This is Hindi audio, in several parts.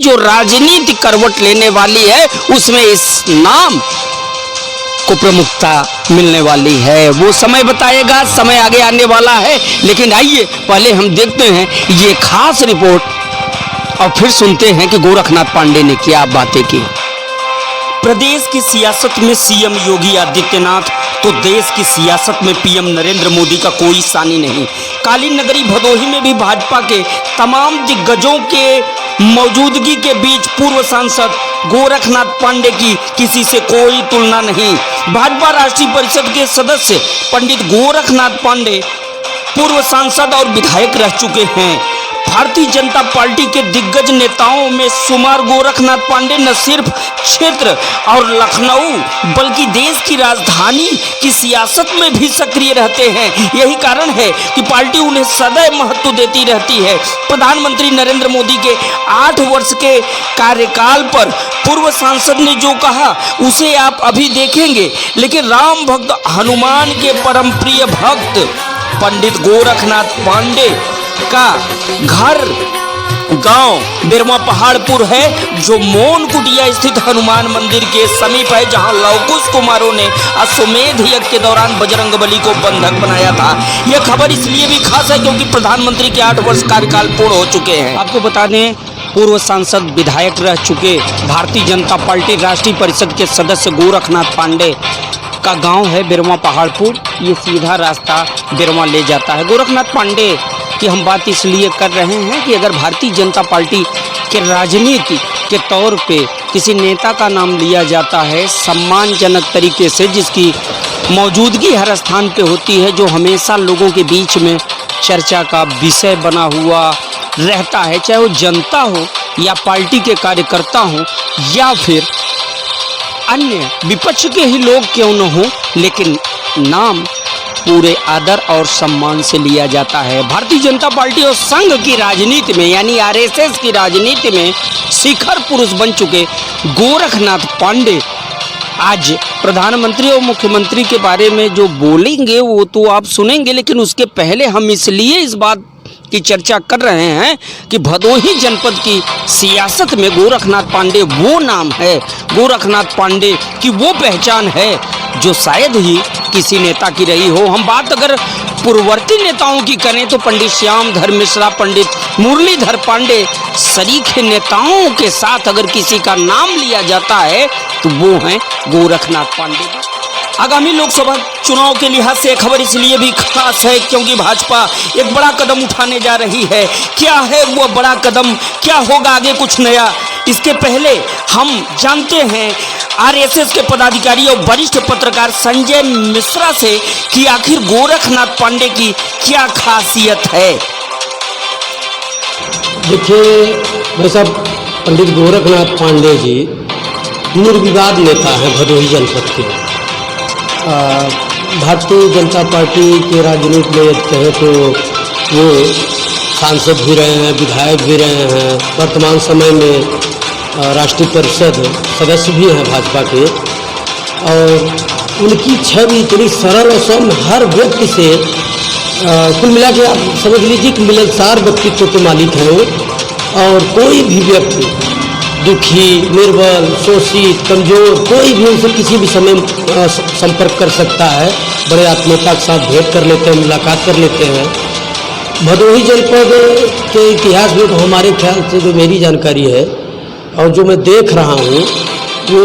जो राजनीति करवट लेने वाली है उसमें इस नाम को प्रमुखता मिलने वाली है। वो समय बताएगा, समय आगे आने वाला है। लेकिन आइए पहले हम देखते हैं ये खास रिपोर्ट और फिर सुनते हैं कि गोरखनाथ पांडे ने क्या बातें की। प्रदेश की सियासत में सीएम योगी आदित्यनाथ तो देश की सियासत में पीएम नरेंद्र मोदी का कोई सानी नहीं। कालीन नगरी भदोही में भी भाजपा के तमाम दिग्गजों के मौजूदगी के बीच पूर्व सांसद गोरखनाथ पांडे की किसी से कोई तुलना नहीं। भाजपा राष्ट्रीय परिषद के सदस्य पंडित गोरखनाथ पांडे पूर्व सांसद और विधायक रह चुके हैं। भारतीय जनता पार्टी के दिग्गज नेताओं में शुमार गोरखनाथ पांडे न सिर्फ क्षेत्र और लखनऊ बल्कि देश की राजधानी की सियासत में भी सक्रिय रहते हैं। यही कारण है कि पार्टी उन्हें सदैव महत्व देती रहती है। प्रधानमंत्री नरेंद्र मोदी के 8 वर्ष के कार्यकाल पर पूर्व सांसद ने जो कहा उसे आप अभी देखेंगे, लेकिन राम भक्त हनुमान के परम प्रिय भक्त पंडित गोरखनाथ पांडे का घर गांव बिरमा पहाड़पुर है, जो मोन कुटिया स्थित हनुमान मंदिर के समीप है, जहां लवकुश कुमारों ने अश्वमेध यज्ञ के दौरान बजरंगबली को बंधक बनाया था। यह खबर इसलिए भी खास है क्योंकि प्रधानमंत्री के 8 वर्ष कार्यकाल पूर्ण हो चुके हैं। आपको बता दें, पूर्व सांसद विधायक रह चुके भारतीय जनता पार्टी राष्ट्रीय परिषद के सदस्य गोरखनाथ पांडे का गांव है बिरमा पहाड़पुर। ये सीधा रास्ता बिरमा ले जाता है। गोरखनाथ पांडे कि हम बात इसलिए कर रहे हैं कि अगर भारतीय जनता पार्टी के राजनीति के तौर पे किसी नेता का नाम लिया जाता है सम्मानजनक तरीके से, जिसकी मौजूदगी हर स्थान पे होती है, जो हमेशा लोगों के बीच में चर्चा का विषय बना हुआ रहता है, चाहे वो जनता हो या पार्टी के कार्यकर्ता हो या फिर अन्य विपक्ष के ही लोग क्यों न हो, लेकिन नाम पूरे आदर और सम्मान से लिया जाता है। भारतीय जनता पार्टी और संघ की राजनीति में यानी आरएसएस की राजनीति में शिखर पुरुष बन चुके गोरखनाथ पांडे आज प्रधानमंत्री और मुख्यमंत्री के बारे में जो बोलेंगे वो तो आप सुनेंगे, लेकिन उसके पहले हम इसलिए इस बात की चर्चा कर रहे हैं कि भदोही जनपद की सियासत में गोरखनाथ पांडे वो नाम है, गोरखनाथ पांडे की वो पहचान है जो शायद ही किसी नेता की रही हो। हम बात अगर पूर्ववर्ती नेताओं की करें तो पंडित श्यामधर मिश्रा, पंडित मुरलीधर पांडे सरीखे नेताओं के साथ अगर किसी का नाम लिया जाता है तो वो हैं गोरखनाथ पांडे। आगामी लोकसभा चुनाव के लिहाज से खबर इसलिए भी खास है क्योंकि भाजपा एक बड़ा कदम उठाने जा रही है। क्या है वो बड़ा कदम, क्या होगा आगे कुछ नया, इसके पहले हम जानते हैं आरएसएस के पदाधिकारी और वरिष्ठ पत्रकार संजय मिश्रा से कि आखिर गोरखनाथ पांडे की क्या खासियत है। देखिए भाई साहब, पंडित गोरखनाथ पांडे जी निर्विवाद नेता हैं भदोही जनपद के। भारतीय जनता पार्टी के राजनीति में यदि कहें तो वो सांसद भी रहे हैं, विधायक भी रहे हैं, वर्तमान समय में राष्ट्रीय परिषद सदस्य भी हैं भाजपा के। और उनकी छवि इतनी सरल और सौम्य हर व्यक्ति से कुल मिला के आप समझ लीजिए कि मिलनसार व्यक्तित्व के मालिक हैं वो। और कोई भी व्यक्ति दुखी, निर्बल, शोषित, कमजोर, कोई भी उनसे किसी भी समय संपर्क कर सकता है। बड़े आत्मीयता के साथ भेंट कर लेते हैं, मुलाकात कर लेते हैं। भदोही जनपद के इतिहास में तो हमारे ख्याल से जो मेरी जानकारी है और जो मैं देख रहा हूँ वो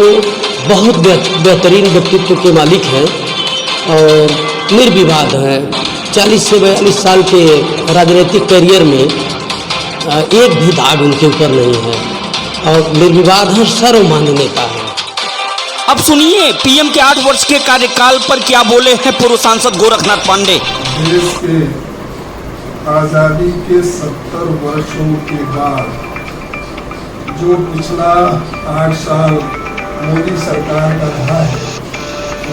बहुत बेहतरीन व्यक्तित्व के मालिक हैं और निर्विवाद हैं। 40 से 42 साल के राजनीतिक करियर में एक भी दाग उनके ऊपर नहीं है और निर्विवाद है, सर्वमान्य नेता है। अब सुनिए पीएम के 8 वर्ष के कार्यकाल पर क्या बोले हैं पूर्व सांसद गोरखनाथ पांडे। देश के आज़ादी के 70 वर्षों के बाद जो पिछला 8 साल मोदी सरकार का रहा है,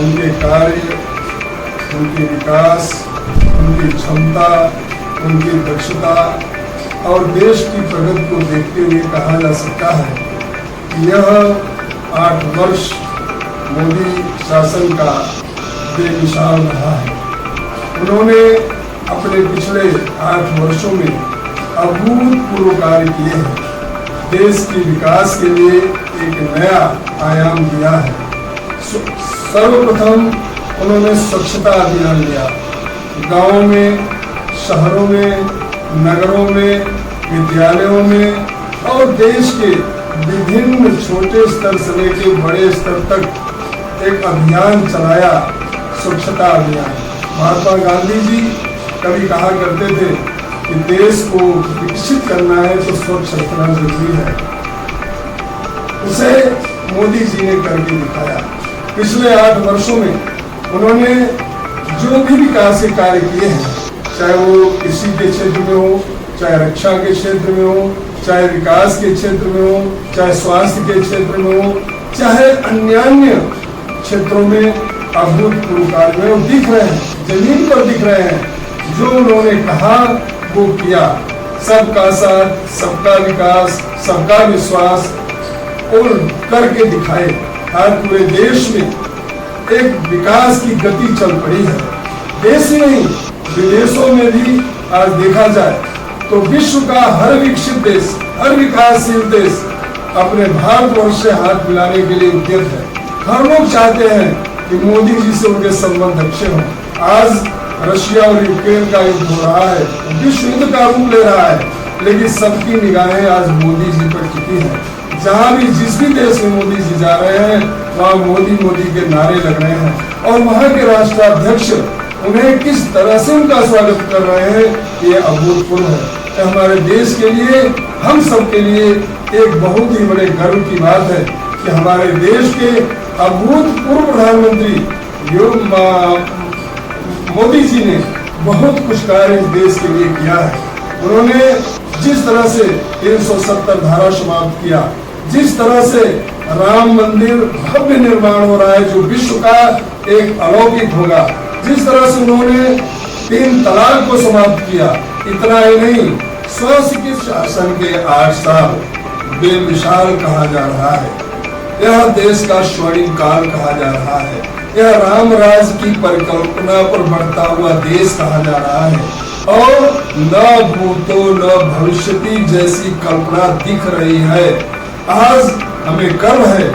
उनके कार्य, उनके विकास, उनकी क्षमता, उनकी दक्षता और देश की प्रगति को देखते हुए कहा जा सकता है कि यह 8 वर्ष मोदी शासन का बेमिसाल रहा है। उन्होंने अपने पिछले 8 वर्षों में अभूतपूर्व कार्य किए हैं। देश के विकास के लिए एक नया आयाम दिया है। सर्वप्रथम उन्होंने स्वच्छता अभियान लिया। गांवों में, शहरों में, नगरों में, विद्यालयों में और देश के विभिन्न छोटे स्तर से लेकर बड़े स्तर तक एक अभियान चलाया, स्वच्छता अभियान। महात्मा गांधी जी कभी कहा करते थे कि देश को विकसित करना है तो स्वच्छ रखना जरूरी है। उसे मोदी जी ने करके दिखाया। पिछले 8 वर्षों में उन्होंने जो भी विकास के कार्य किए हैं, चाहे वो कृषि के क्षेत्र में हो, चाहे रक्षा के क्षेत्र में हो, चाहे विकास के क्षेत्र में हो, चाहे स्वास्थ्य के क्षेत्र में हो, चाहे अन्य क्षेत्रों में अभूतपूर्व कार्य दिख रहे हैं, जमीन पर दिख रहे हैं। जो उन्होंने कहा वो किया। सबका साथ, सबका विकास, सबका विश्वास और करके दिखाए। आज पूरे देश में एक विकास की गति चल पड़ी है। देश ही नहीं, विदेशों में भी आज देखा जाए तो विश्व का हर विकसित देश, हर विकासशील देश अपने भारतवर्ष से हाथ मिलाने के लिए उद्यत है। हर लोग चाहते हैं कि मोदी जी से उनके संबंध अच्छे हों। आज रशिया और यूक्रेन का युद्ध हो रहा है, विश्व युद्ध का रूप ले रहा है, लेकिन सबकी निगाहें आज मोदी जी पर टिकी हैं। जहाँ भी जिस भी देश में मोदी जी जा रहे हैं वहाँ मोदी मोदी के नारे लग रहे हैं और वहाँ के राष्ट्राध्यक्ष उन्हें किस तरह से उनका स्वागत कर रहे हैं, ये अभूतपूर्व है। हमारे देश के लिए, हम सब के लिए एक बहुत ही बड़े गर्व की बात है कि हमारे देश के अभूतपूर्व प्रधानमंत्री मोदी जी ने बहुत कुछ कार्य इस देश के लिए किया है। उन्होंने जिस तरह से 370 धारा समाप्त किया, जिस तरह से राम मंदिर भव्य निर्माण हो रहा है जो विश्व का एक अलौकिक होगा, जिस तरह से उन्होंने 3 तलाक को समाप्त किया, इतना ही नहीं, स्वशिक्षित शासन के 8 साल बेमिसाल कहा जा रहा है। यह देश का स्वर्णिम काल कहा जा रहा है। यह राम राज की परिकल्पना पर बढ़ता हुआ देश कहा जा रहा है और न भूतो न भविष्यति जैसी कल्पना दिख रही है। आज हमें गर्व है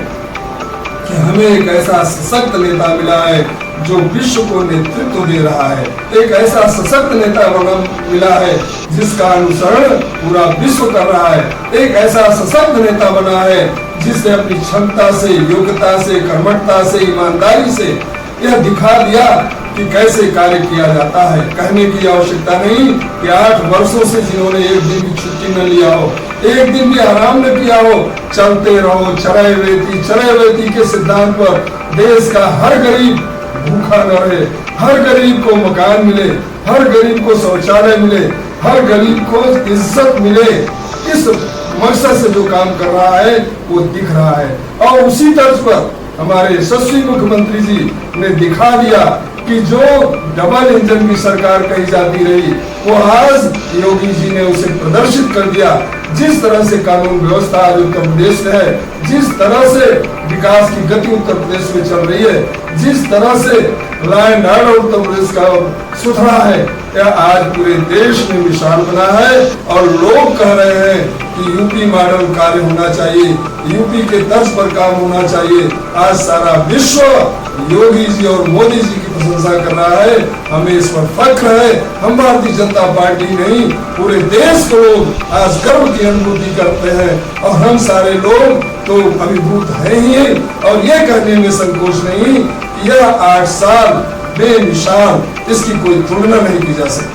कि हमें एक ऐसा सशक्त नेता मिला है जो विश्व को नेतृत्व दे रहा है। एक ऐसा सशक्त नेता मिला है जिसका अनुसरण पूरा विश्व कर रहा है। एक ऐसा सशक्त नेता बना है जिसने अपनी क्षमता से, योग्यता से, कर्मठता से, ईमानदारी से यह दिखा दिया कि कैसे कार्य किया जाता है। कहने की आवश्यकता नहीं कि 8 वर्षों से जिन्होंने एक दिन भी छुट्टी न लिया हो, एक दिन भी आराम न किया हो, चलते रहो, चरैवेती के सिद्धांत पर देश का हर गरीब भूखा न रहे, हर गरीब को मकान मिले, हर गरीब को शौचालय मिले, हर गरीब को इज्जत मिले, इस मकसद से जो काम कर रहा है वो दिख रहा है। और उसी तर्ज पर हमारे यशस्वी मुख्यमंत्री जी ने दिखा दिया कि जो डबल इंजन की सरकार कही जाती रही वो आज योगी जी ने उसे प्रदर्शित कर दिया। जिस तरह से कानून व्यवस्था आज उत्तर प्रदेश में है, जिस तरह से विकास की गति उत्तर प्रदेश में चल रही है, जिस तरह से law and order Uttar Pradesh का सुधरा है, यह आज पूरे देश में मिसाल बना है। और लोग कह रहे हैं कि यूपी मॉडल कार्य होना चाहिए, यूपी के तर्ज पर काम होना चाहिए। आज सारा विश्व योगी जी और मोदी जी की प्रशंसा कर रहा है। हमें इस पर फख्र है। हम भारतीय जनता पार्टी नहीं, पूरे देश को लोग आज गर्व की अनुभूति करते हैं और हम सारे लोग तो अभिभूत हैं ही। और ये कहने में संकोच नहीं कि यह 8 साल बेमिसाल, इसकी कोई तुलना नहीं की जा सकती।